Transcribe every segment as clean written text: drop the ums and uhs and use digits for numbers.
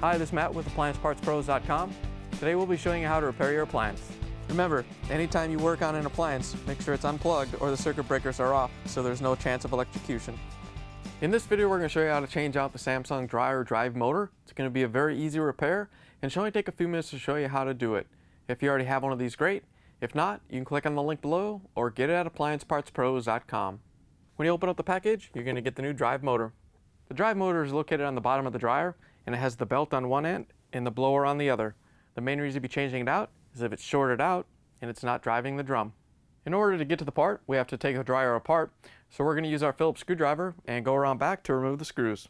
Hi, this is Matt with AppliancePartsPros.com. Today we'll be showing you how to repair your appliance. Remember, anytime you work on an appliance, make sure it's unplugged or the circuit breakers are off so there's no chance of electrocution. In this video, we're going to show you how to change out the Samsung dryer drive motor. It's going to be a very easy repair and should only take a few minutes to show you how to do it. If you already have one of these, great. If not, you can click on the link below or get it at AppliancePartsPros.com. When you open up the package, you're going to get the new drive motor. The drive motor is located on the bottom of the dryer and it has the belt on one end and the blower on the other. The main reason to be changing it out is if it's shorted out and it's not driving the drum. In order to get to the part, we have to take the dryer apart, so we're going to use our Phillips screwdriver and go around back to remove the screws.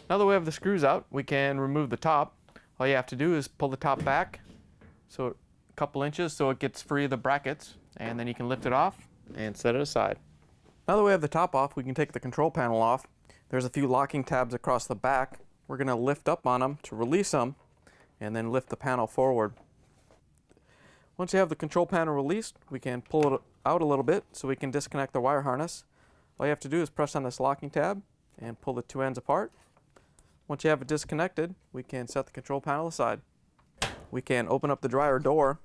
Now that we have the screws out, we can remove the top. All you have to do is pull the top back so a couple inches so it gets free of the brackets, and then you can lift it off and set it aside. Now that we have the top off, we can take the control panel off. There's a few locking tabs across the back. We're going to lift up on them to release them and then lift the panel forward. Once you have the control panel released, we can pull it out a little bit so we can disconnect the wire harness. All you have to do is press on this locking tab and pull the two ends apart. Once you have it disconnected, we can set the control panel aside. We can open up the dryer door,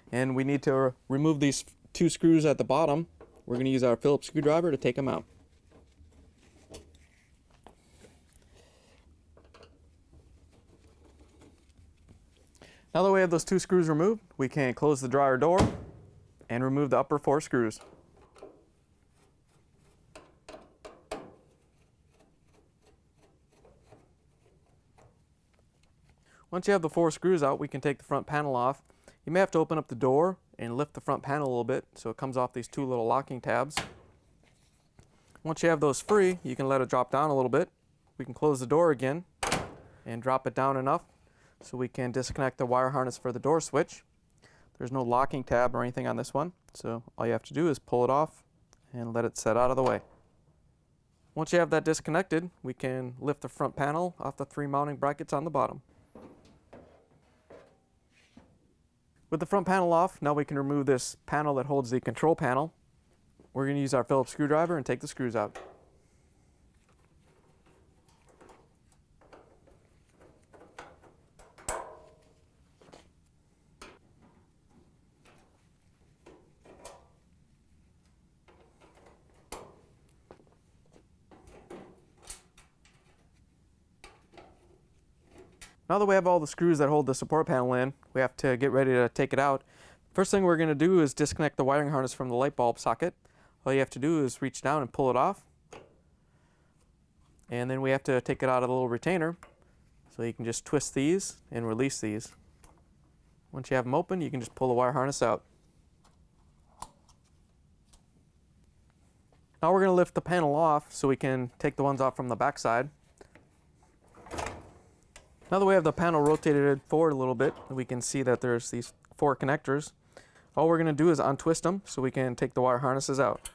and we need to remove these two screws at the bottom. We're going to use our Phillips screwdriver to take them out. Now that we have those two screws removed, we can close the dryer door and remove the upper four screws. Once you have the four screws out, we can take the front panel off. You may have to open up the door and lift the front panel a little bit so it comes off these two little locking tabs. Once you have those free, you can let it drop down a little bit. We can close the door again and drop it down enough so we can disconnect the wire harness for the door switch. There's no locking tab or anything on this one, so all you have to do is pull it off and let it set out of the way. Once you have that disconnected, we can lift the front panel off the three mounting brackets on the bottom. With the front panel off, now we can remove this panel that holds the control panel. We're going to use our Phillips screwdriver and take the screws out. Now that we have all the screws that hold the support panel in, we have to get ready to take it out. First thing we're going to do is disconnect the wiring harness from the light bulb socket. All you have to do is reach down and pull it off. And then we have to take it out of the little retainer. So you can just twist these and release these. Once you have them open, you can just pull the wire harness out. Now we're going to lift the panel off so we can take the ones off from the back side. Now that we have the panel rotated forward a little bit, we can see that there's these four connectors. All we're going to do is untwist them so we can take the wire harnesses out.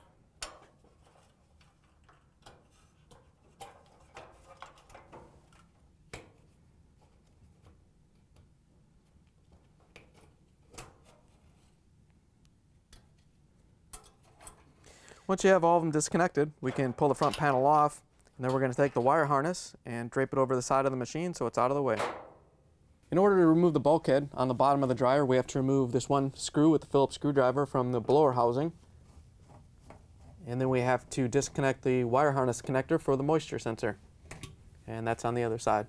Once you have all of them disconnected, we can pull the front panel off. And then we're going to take the wire harness and drape it over the side of the machine so it's out of the way. In order to remove the bulkhead on the bottom of the dryer, we have to remove this one screw with the Phillips screwdriver from the blower housing. And then we have to disconnect the wire harness connector for the moisture sensor. And that's on the other side.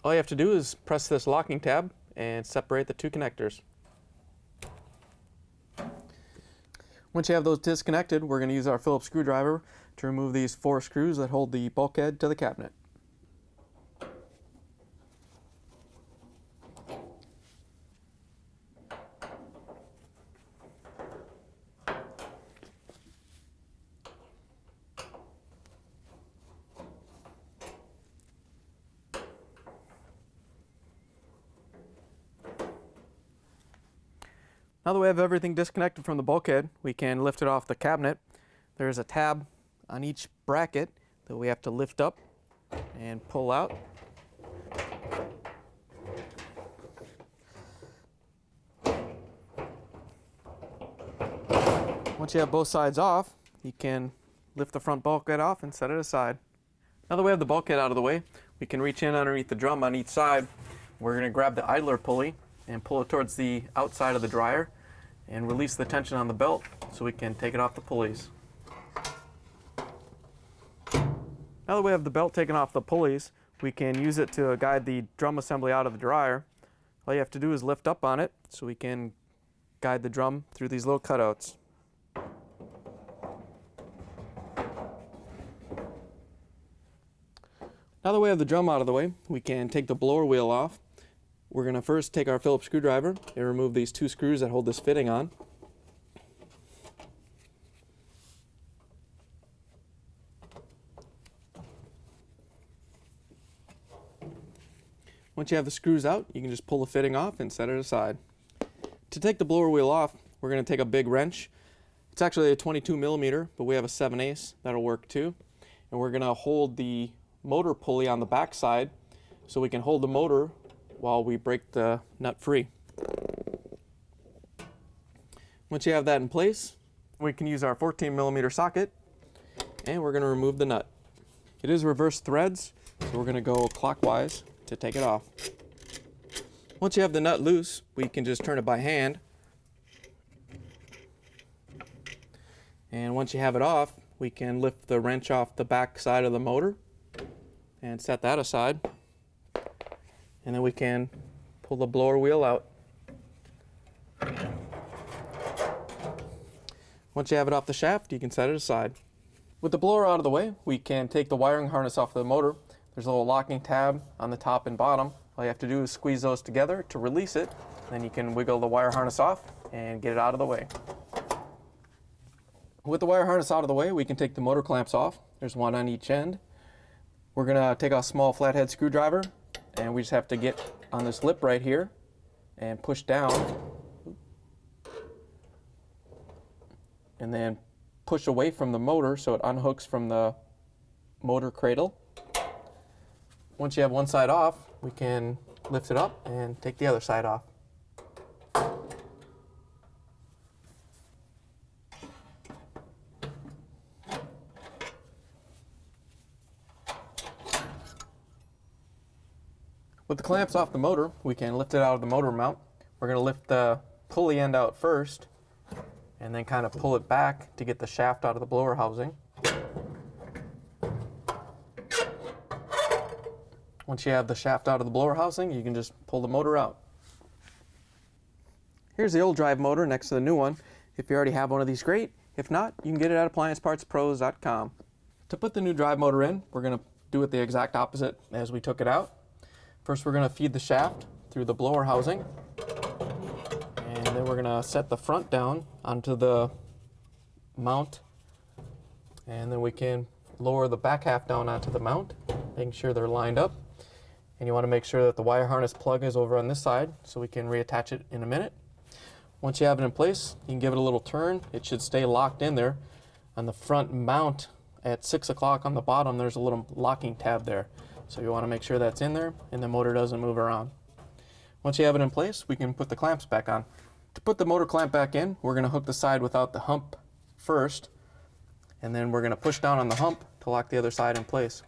All you have to do is press this locking tab and separate the two connectors. Once you have those disconnected, we're going to use our Phillips screwdriver to remove these four screws that hold the bulkhead to the cabinet. Now that we have everything disconnected from the bulkhead, we can lift it off the cabinet. There's a tab on each bracket that we have to lift up and pull out. Once you have both sides off, you can lift the front bulkhead off and set it aside. Now that we have the bulkhead out of the way, we can reach in underneath the drum on each side. We're going to grab the idler pulley and pull it towards the outside of the dryer and release the tension on the belt so we can take it off the pulleys. Now that we have the belt taken off the pulleys, we can use it to guide the drum assembly out of the dryer. All you have to do is lift up on it so we can guide the drum through these little cutouts. Now that we have the drum out of the way, we can take the blower wheel off. We're going to first take our Phillips screwdriver and remove these two screws that hold this fitting on. Once you have the screws out, you can just pull the fitting off and set it aside. To take the blower wheel off, we're going to take a big wrench. It's actually a 22 millimeter, but we have a 7/8 that'll work too. And we're going to hold the motor pulley on the back side so we can hold the motor while we break the nut free. Once you have that in place, we can use our 14 millimeter socket and we're going to remove the nut. It is reverse threads, so we're going to go clockwise to take it off. Once you have the nut loose, we can just turn it by hand. And once you have it off, we can lift the wrench off the back side of the motor and set that aside. And then we can pull the blower wheel out. Once you have it off the shaft, you can set it aside. With the blower out of the way, we can take the wiring harness off the motor. There's a little locking tab on the top and bottom. All you have to do is squeeze those together to release it. Then you can wiggle the wire harness off and get it out of the way. With the wire harness out of the way, we can take the motor clamps off. There's one on each end. We're going to take a small flathead screwdriver and we just have to get on this lip right here and push down and then push away from the motor so it unhooks from the motor cradle. Once you have one side off, we can lift it up and take the other side off. With the clamps off the motor, we can lift it out of the motor mount. We're going to lift the pulley end out first and then kind of pull it back to get the shaft out of the blower housing. Once you have the shaft out of the blower housing, you can just pull the motor out. Here's the old drive motor next to the new one. If you already have one of these, great. If not, you can get it at appliancepartspros.com. To put the new drive motor in, we're going to do it the exact opposite as we took it out. First, we're going to feed the shaft through the blower housing, and then we're going to set the front down onto the mount, and then we can lower the back half down onto the mount, making sure they're lined up. And you want to make sure that the wire harness plug is over on this side so we can reattach it in a minute. Once you have it in place, you can give it a little turn. It should stay locked in there. On the front mount at 6 o'clock on the bottom, there's a little locking tab there. So you want to make sure that's in there and the motor doesn't move around. Once you have it in place, we can put the clamps back on. To put the motor clamp back in, we're going to hook the side without the hump first, and then we're going to push down on the hump to lock the other side in place.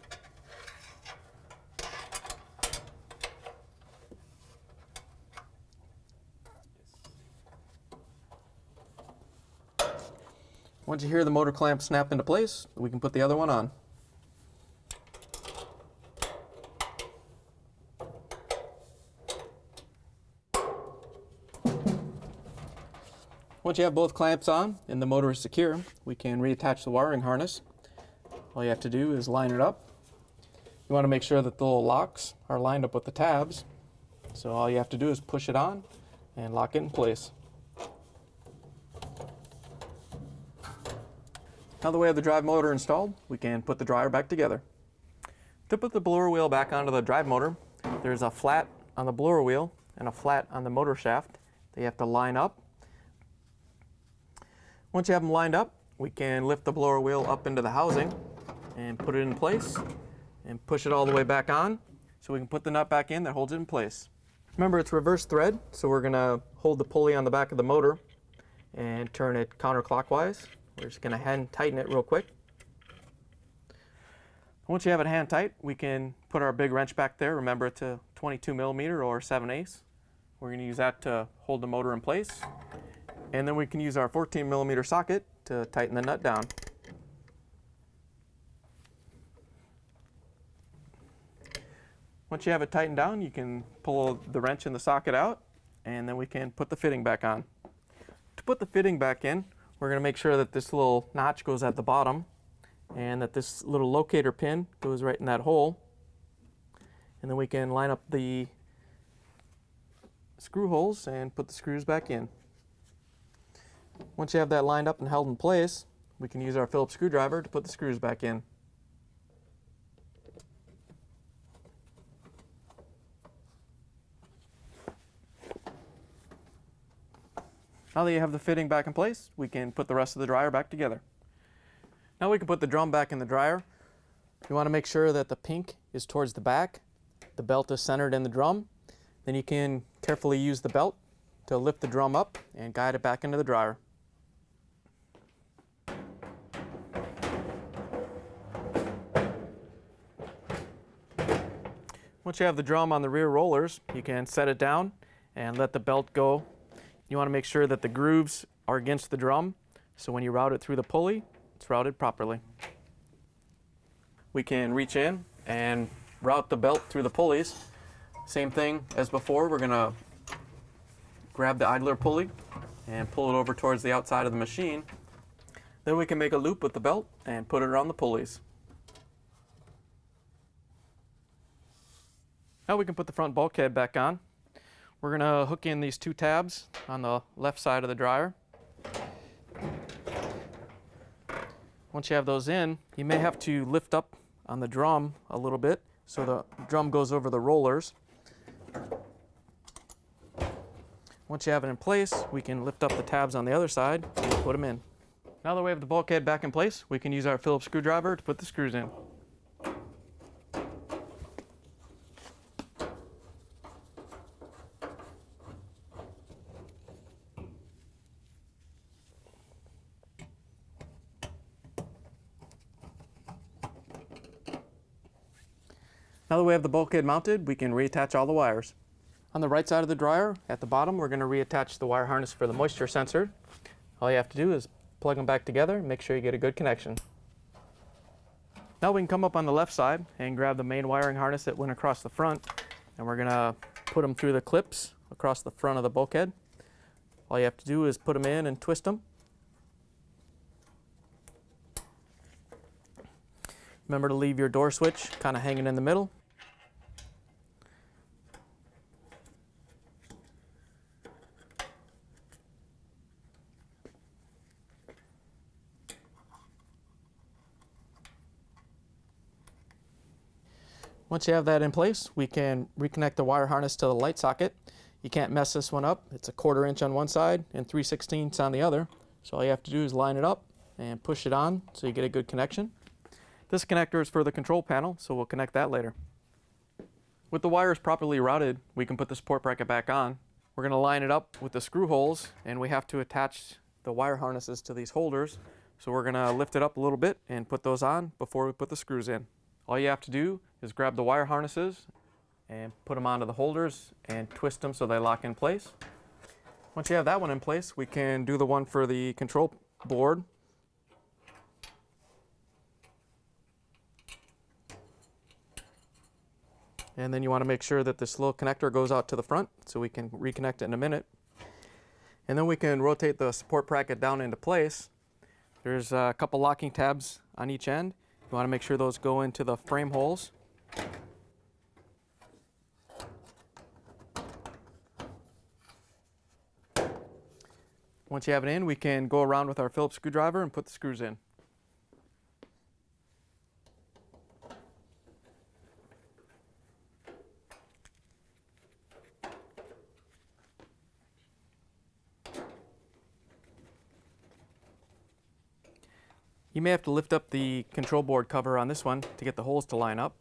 Once you hear the motor clamp snap into place, we can put the other one on. Once you have both clamps on and the motor is secure, we can reattach the wiring harness. All you have to do is line it up. You want to make sure that the little locks are lined up with the tabs. So all you have to do is push it on and lock it in place. Now that we have the drive motor installed, we can put the dryer back together. To put the blower wheel back onto the drive motor, there's a flat on the blower wheel and a flat on the motor shaft that you have to line up. Once you have them lined up, we can lift the blower wheel up into the housing and put it in place and push it all the way back on so we can put the nut back in that holds it in place. Remember, it's reverse thread, so we're going to hold the pulley on the back of the motor and turn it counterclockwise. We're just going to hand tighten it real quick. Once you have it hand tight, we can put our big wrench back there. Remember, it's a 22mm or 7/8. We're going to use that to hold the motor in place. And then we can use our 14mm socket to tighten the nut down. Once you have it tightened down, you can pull the wrench and the socket out, and then we can put the fitting back on. To put the fitting back in, we're going to make sure that this little notch goes at the bottom and that this little locator pin goes right in that hole. And then we can line up the screw holes and put the screws back in. Once you have that lined up and held in place, we can use our Phillips screwdriver to put the screws back in. Now that you have the fitting back in place, we can put the rest of the dryer back together. Now we can put the drum back in the dryer. You want to make sure that the pink is towards the back, the belt is centered in the drum. Then you can carefully use the belt to lift the drum up and guide it back into the dryer. Once you have the drum on the rear rollers, you can set it down and let the belt go. You want to make sure that the grooves are against the drum, so when you route it through the pulley, it's routed properly. We can reach in and route the belt through the pulleys. Same thing as before, we're going to grab the idler pulley and pull it over towards the outside of the machine. Then we can make a loop with the belt and put it around the pulleys. Now we can put the front bulkhead back on. We're going to hook in these two tabs on the left side of the dryer. Once you have those in, you may have to lift up on the drum a little bit so the drum goes over the rollers. Once you have it in place, we can lift up the tabs on the other side and put them in. Now that we have the bulkhead back in place, we can use our Phillips screwdriver to put the screws in. Now that we have the bulkhead mounted, we can reattach all the wires. On the right side of the dryer, at the bottom, we're going to reattach the wire harness for the moisture sensor. All you have to do is plug them back together and make sure you get a good connection. Now we can come up on the left side and grab the main wiring harness that went across the front, and we're going to put them through the clips across the front of the bulkhead. All you have to do is put them in and twist them. Remember to leave your door switch kind of hanging in the middle. Once you have that in place, we can reconnect the wire harness to the light socket. You can't mess this one up. It's a 1/4 inch on one side and 3/16 on the other. So all you have to do is line it up and push it on so you get a good connection. This connector is for the control panel, so we'll connect that later. With the wires properly routed, we can put the support bracket back on. We're going to line it up with the screw holes, and we have to attach the wire harnesses to these holders. So we're going to lift it up a little bit and put those on before we put the screws in. All you have to do is grab the wire harnesses and put them onto the holders and twist them so they lock in place. Once you have that one in place, we can do the one for the control board. And then you want to make sure that this little connector goes out to the front so we can reconnect it in a minute. And then we can rotate the support bracket down into place. There's a couple locking tabs on each end. You want to make sure those go into the frame holes. Once you have it in, we can go around with our Phillips screwdriver and put the screws in. You may have to lift up the control board cover on this one to get the holes to line up.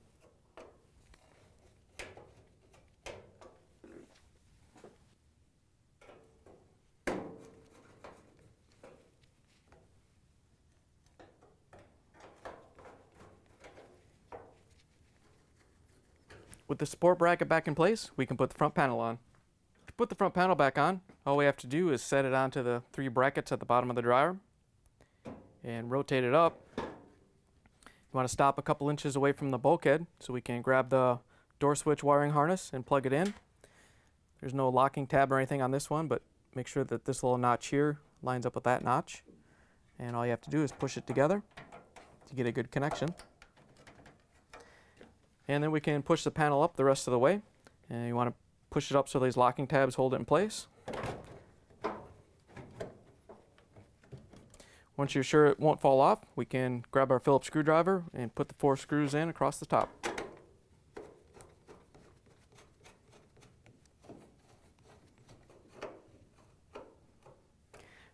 With the support bracket back in place, we can put the front panel on. To put the front panel back on, all we have to do is set it onto the 3 brackets at the bottom of the dryer and rotate it up. You want to stop a couple inches away from the bulkhead so we can grab the door switch wiring harness and plug it in. There's no locking tab or anything on this one, but make sure that this little notch here lines up with that notch. And all you have to do is push it together to get a good connection. And then we can push the panel up the rest of the way. And you want to push it up so these locking tabs hold it in place. Once you're sure it won't fall off, we can grab our Phillips screwdriver and put the 4 screws in across the top.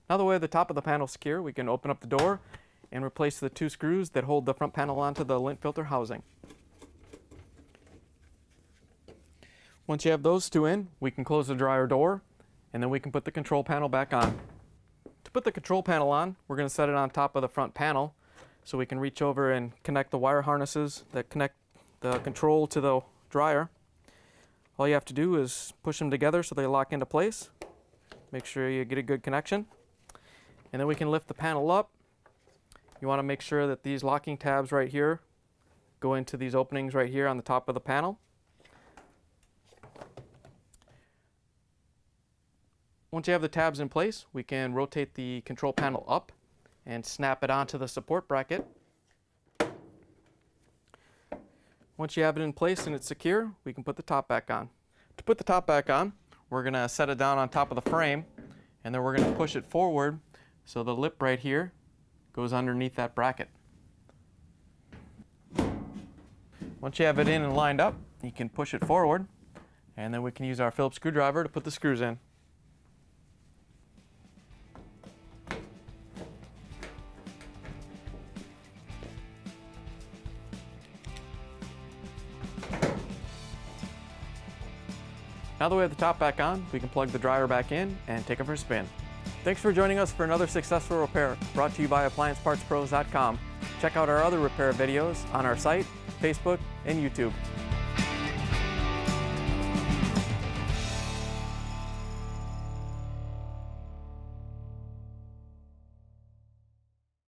Now that we have the top of the panel secure, we can open up the door and replace the 2 screws that hold the front panel onto the lint filter housing. Once you have those 2 in, we can close the dryer door, and then we can put the control panel back on. To put the control panel on, we're going to set it on top of the front panel so we can reach over and connect the wire harnesses that connect the control to the dryer. All you have to do is push them together so they lock into place. Make sure you get a good connection. And then we can lift the panel up. You want to make sure that these locking tabs right here go into these openings right here on the top of the panel. Once you have the tabs in place, we can rotate the control panel up and snap it onto the support bracket. Once you have it in place and it's secure, we can put the top back on. To put the top back on, we're going to set it down on top of the frame, and then we're going to push it forward so the lip right here goes underneath that bracket. Once you have it in and lined up, you can push it forward, and then we can use our Phillips screwdriver to put the screws in. Now that we have the top back on, we can plug the dryer back in and take it for a spin. Thanks for joining us for another successful repair brought to you by AppliancePartsPros.com. Check out our other repair videos on our site, Facebook, and YouTube.